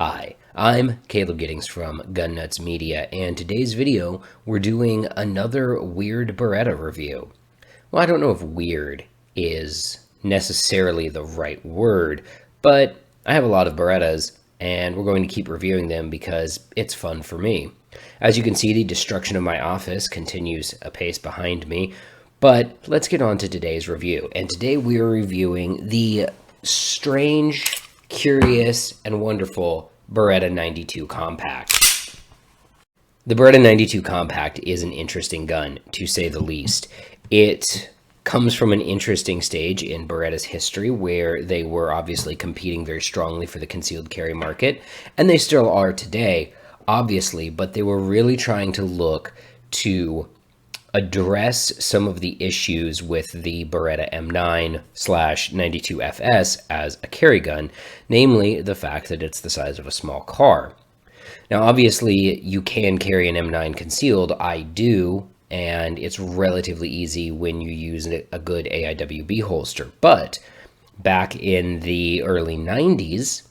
Hi, I'm Caleb Giddings from Gun Nuts Media, and today's video we're doing another weird Beretta review. Well, I don't know if weird is necessarily the right word, but I have a lot of Berettas, and we're going to keep reviewing them because it's fun for me. As you can see, the destruction of my office continues apace behind me, but let's get on to today's review. And today we are reviewing the strange, curious, and wonderful Beretta 92 Compact. The Beretta 92 Compact is an interesting gun, to say the least. It comes from an interesting stage in Beretta's history where they were obviously competing very strongly for the concealed carry market, and they still are today, obviously, but they were really trying to look to address some of the issues with the Beretta M9/92FS as a carry gun, namely the fact that it's the size of a small car. Now, obviously, you can carry an M9 concealed. I do, and it's relatively easy when you use a good AIWB holster. But back in the early 90s,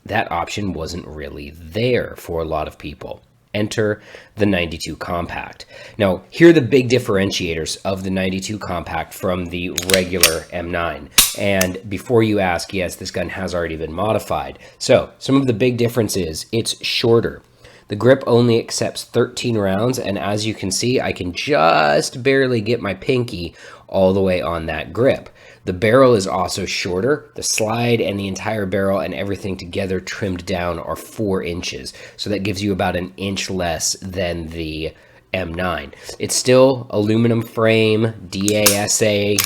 that option wasn't really there for a lot of people. Enter the 92 Compact. Now, here are the big differentiators of the 92 Compact from the regular M9. And before you ask, yes, this gun has already been modified. So, some of the big differences: it's shorter. The grip only accepts 13 rounds, and as you can see, I can just barely get my pinky all the way on that grip. The barrel is also shorter. The slide and the entire barrel and everything together trimmed down are 4 inches. So that gives you about an inch less than the M9. It's still aluminum frame, DASA,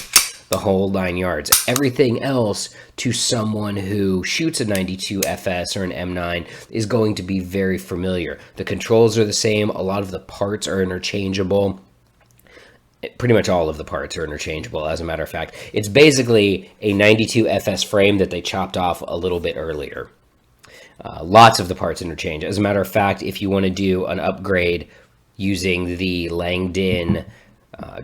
the whole 9 yards. Everything else, to someone who shoots a 92 FS or an M9, is going to be very familiar. The controls are the same. A lot of the parts are interchangeable. Pretty much all of the parts are interchangeable, as a matter of fact. It's basically a 92 FS frame that they chopped off a little bit earlier. Lots of the parts interchange. As a matter of fact, if you want to do an upgrade using the Langdon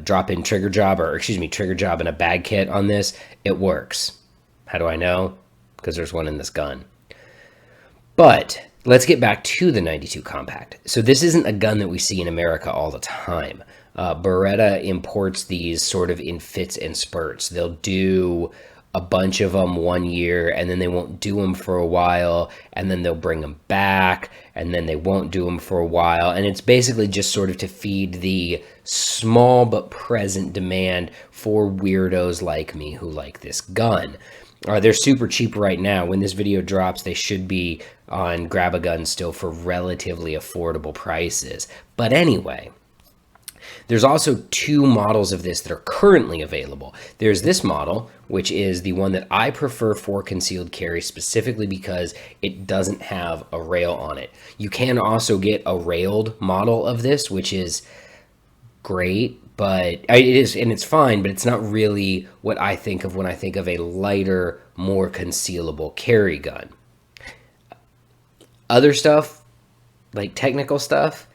drop-in trigger job, trigger job and a bag kit on this, it works. How do I know? Because there's one in this gun. But let's get back to the 92 Compact. So this isn't a gun that we see in America all the time. Beretta imports these sort of in fits and spurts. They'll do a bunch of them one year, and then they won't do them for a while, and then they'll bring them back, and then they won't do them for a while. And it's basically just sort of to feed the small but present demand for weirdos like me who like this gun. They're super cheap right now. When this video drops, they should be on Grab-A-Gun still for relatively affordable prices. But anyway, there's also 2 models of this that are currently available. There's this model, which is the one that I prefer for concealed carry, specifically because it doesn't have a rail on it. You can also get a railed model of this, which is great, but it is, and it's fine, but it's not really what I think of when I think of a lighter, more concealable carry gun. Other stuff, like technical stuff,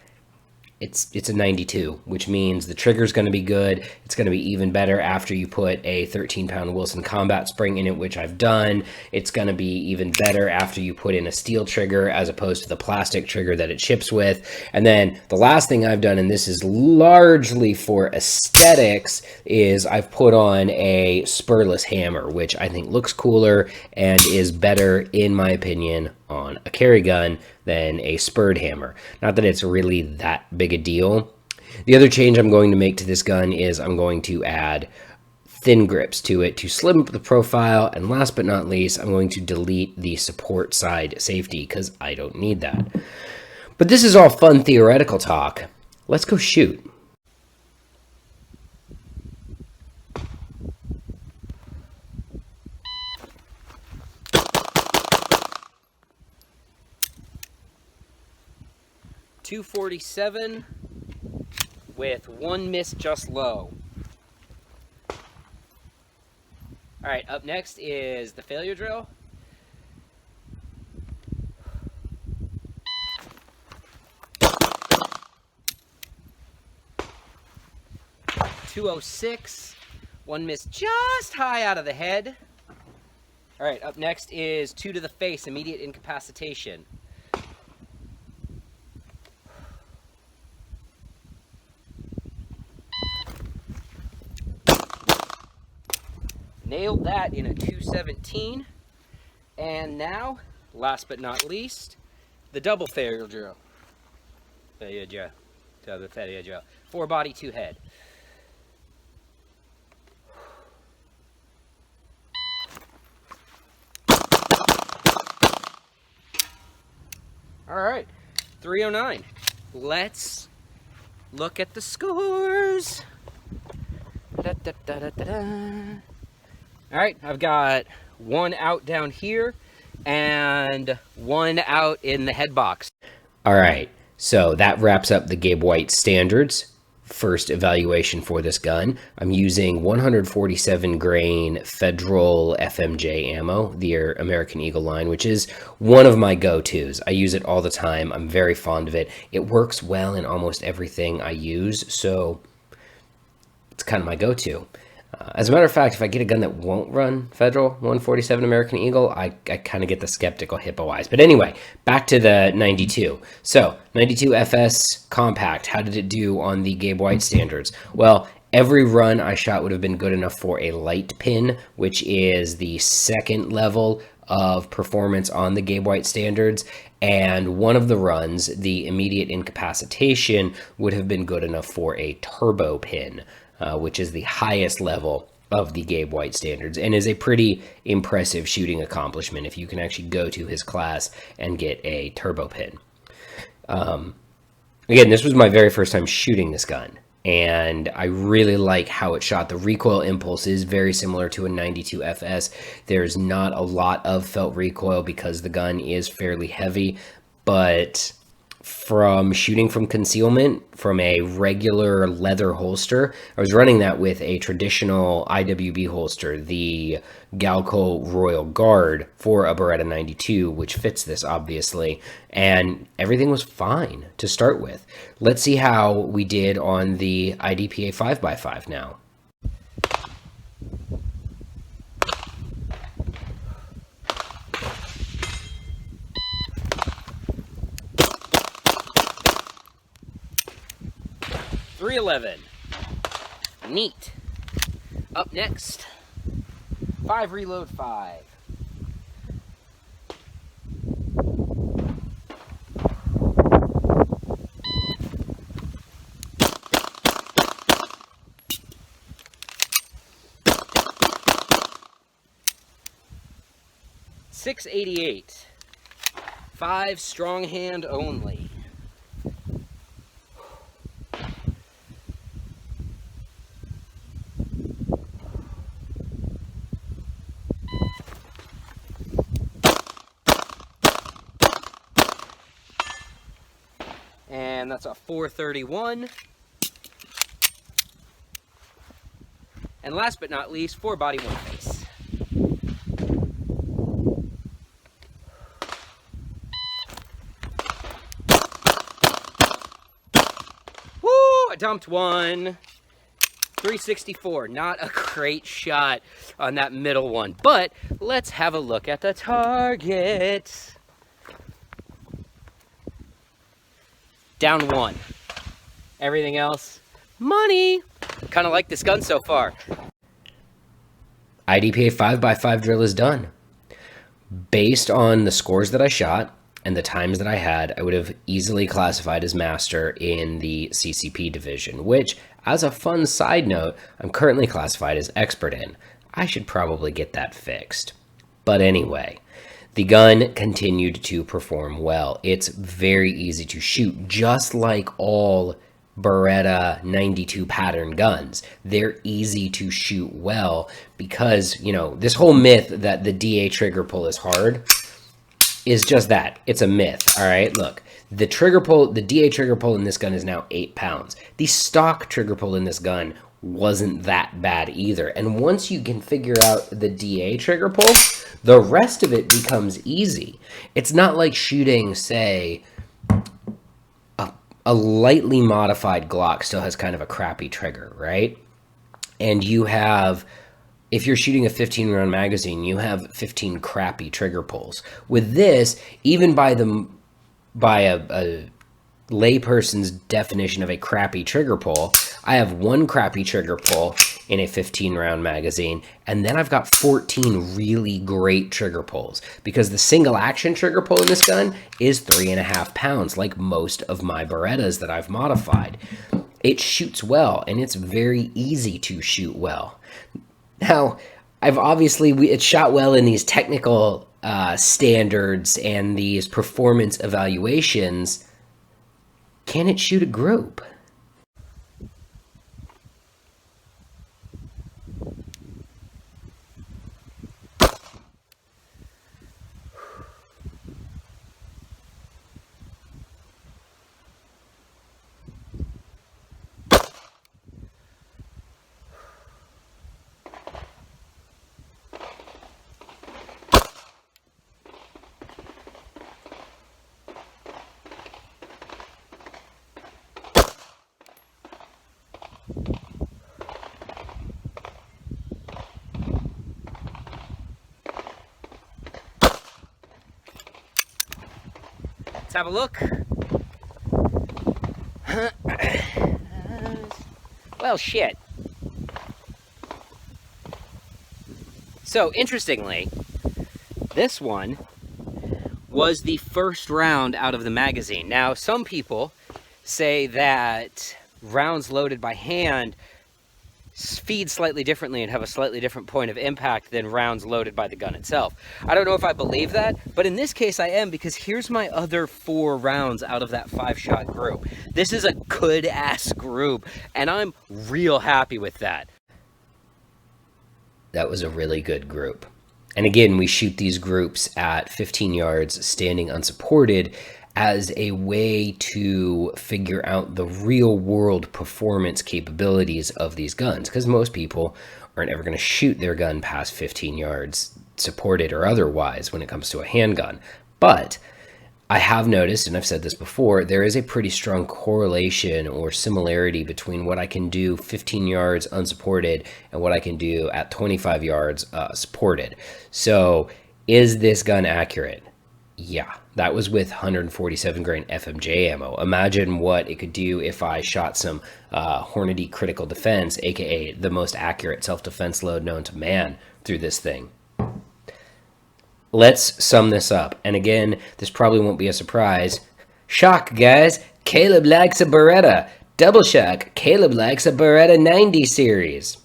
it's a 92, which means the trigger's going to be good. It's going to be even better after you put a 13-pound Wilson Combat Spring in it, which I've done. It's going to be even better after you put in a steel trigger as opposed to the plastic trigger that it ships with. And then the last thing I've done, and this is largely for aesthetics, is I've put on a spurless hammer, which I think looks cooler and is better, in my opinion, on a carry gun than a spurred hammer. Not that it's really that big a deal. The other change I'm going to make to this gun is I'm going to add thin grips to it to slim up the profile, and last but not least, I'm going to delete the support side safety because I don't need that. But this is all fun theoretical talk. Let's go shoot. .247 with 1 miss just low. Alright, up next is the failure drill. .206, 1 miss just high out of the head. Alright, up next is 2 to the face, immediate incapacitation. Nailed that in a 217. And now, last but not least, the double failure drill. Failure drill. The failure drill. 4 body, 2 head. All right, 309. Let's look at the scores. Da, da, da, da, da, da. All right, I've got 1 out down here and 1 out in the head box. All right, so that wraps up the Gabe White standards. First evaluation for this gun. I'm using 147 grain Federal FMJ ammo, the American Eagle line, which is one of my go-tos. I use it all the time. I'm very fond of it. It works well in almost everything I use, so it's kind of my go-to. As a matter of fact, if I get a gun that won't run Federal 147 American Eagle, I kind of get the skeptical hippo-eyes. But anyway, back to the 92. So, 92 FS Compact, how did it do on the Gabe White standards? Well, every run I shot would have been good enough for a light pin, which is the second level of performance on the Gabe White standards. And one of the runs, the immediate incapacitation, would have been good enough for a turbo pin. Which is the highest level of the Gabe White standards and is a pretty impressive shooting accomplishment if you can actually go to his class and get a turbo pin. Again, this was my very first time shooting this gun, and I really like how it shot. The recoil impulse is very similar to a 92 FS. There's not a lot of felt recoil because the gun is fairly heavy, but from shooting from concealment from a regular leather holster, I was running that with a traditional IWB holster, the Galco Royal Guard for a Beretta 92, which fits this obviously, and everything was fine to start with. Let's see how we did on the IDPA 5x5 now. .311. Neat. Up next, 5 reload 5. .688. 5 strong hand only. And that's a 431. And last but not least, 4 body, 1 face. Woo! I dumped 1. 364. Not a great shot on that middle one. But let's have a look at the target. Down 1. Everything else, money. Kind of like this gun so far. IDPA 5x5 drill is done. Based on the scores that I shot and the times that I had, I would have easily classified as master in the CCP division, which, as a fun side note, I'm currently classified as expert in. I should probably get that fixed. But anyway, the gun continued to perform well. It's very easy to shoot, just like all Beretta 92 pattern guns. They're easy to shoot well because, you know, this whole myth that the DA trigger pull is hard is just that. It's a myth, all right? Look, the trigger pull, the DA trigger pull in this gun is now 8 pounds. The stock trigger pull in this gun wasn't that bad either. And once you can figure out the DA trigger pull, the rest of it becomes easy. It's not like shooting, say, a lightly modified Glock still has kind of a crappy trigger, right? And you have, if you're shooting a 15-round magazine, you have 15 crappy trigger pulls. With this, even by a layperson's definition of a crappy trigger pull, I have 1 crappy trigger pull in a 15 round magazine. And then I've got 14 really great trigger pulls, because the single action trigger pull in this gun is 3.5 pounds, like most of my Berettas that I've modified. It shoots well, and it's very easy to shoot well. Now, it's shot well in these technical standards and these performance evaluations. Can it shoot a group? Let's have a look. Well, shit. So, interestingly, this one was the first round out of the magazine. Now, some people say that rounds loaded by hand feed slightly differently and have a slightly different point of impact than rounds loaded by the gun itself. I don't know if I believe that, but in this case I am, because here's my other 4 rounds out of that 5-shot group. This is a good ass group, and I'm real happy with that. That was a really good group. And again, we shoot these groups at 15 yards, standing unsupported, as a way to figure out the real world performance capabilities of these guns, because most people aren't ever going to shoot their gun past 15 yards, supported or otherwise, when it comes to a handgun. But I have noticed, and I've said this before, there is a pretty strong correlation or similarity between what I can do 15 yards unsupported and what I can do at 25 yards supported. So is this gun accurate? Yeah, that was with 147 grain FMJ ammo. Imagine what it could do if I shot some Hornady critical defense, aka the most accurate self-defense load known to man, through this thing. Let's sum this up. And again, this probably won't be a surprise. Shock, guys! Caleb likes a Beretta. Double shock, Caleb likes a Beretta 90 series.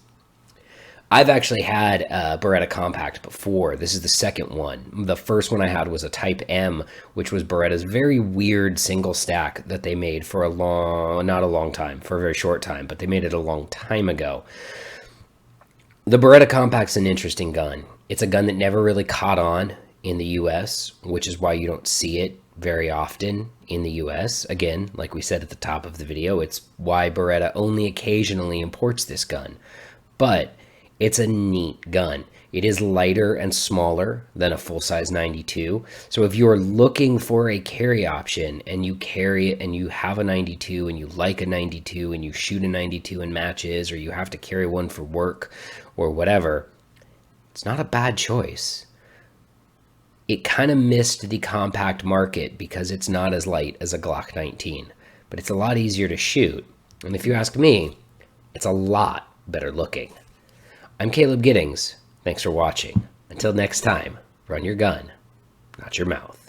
I've actually had a Beretta compact before. This is the second one. The first one I had was a Type M, which was Beretta's very weird single stack that they made for not a long time, for a very short time, but they made it a long time ago. The Beretta compact's an interesting gun. It's a gun that never really caught on in the US, which is why you don't see it very often in the US. Again, like we said at the top of the video, it's why Beretta only occasionally imports this gun. But it's a neat gun. It is lighter and smaller than a full-size 92. So if you're looking for a carry option and you carry it and you have a 92 and you like a 92 and you shoot a 92 in matches, or you have to carry one for work or whatever, it's not a bad choice. It kind of missed the compact market because it's not as light as a Glock 19, but it's a lot easier to shoot. And if you ask me, it's a lot better looking. I'm Caleb Giddings. Thanks for watching. Until next time, run your gun, not your mouth.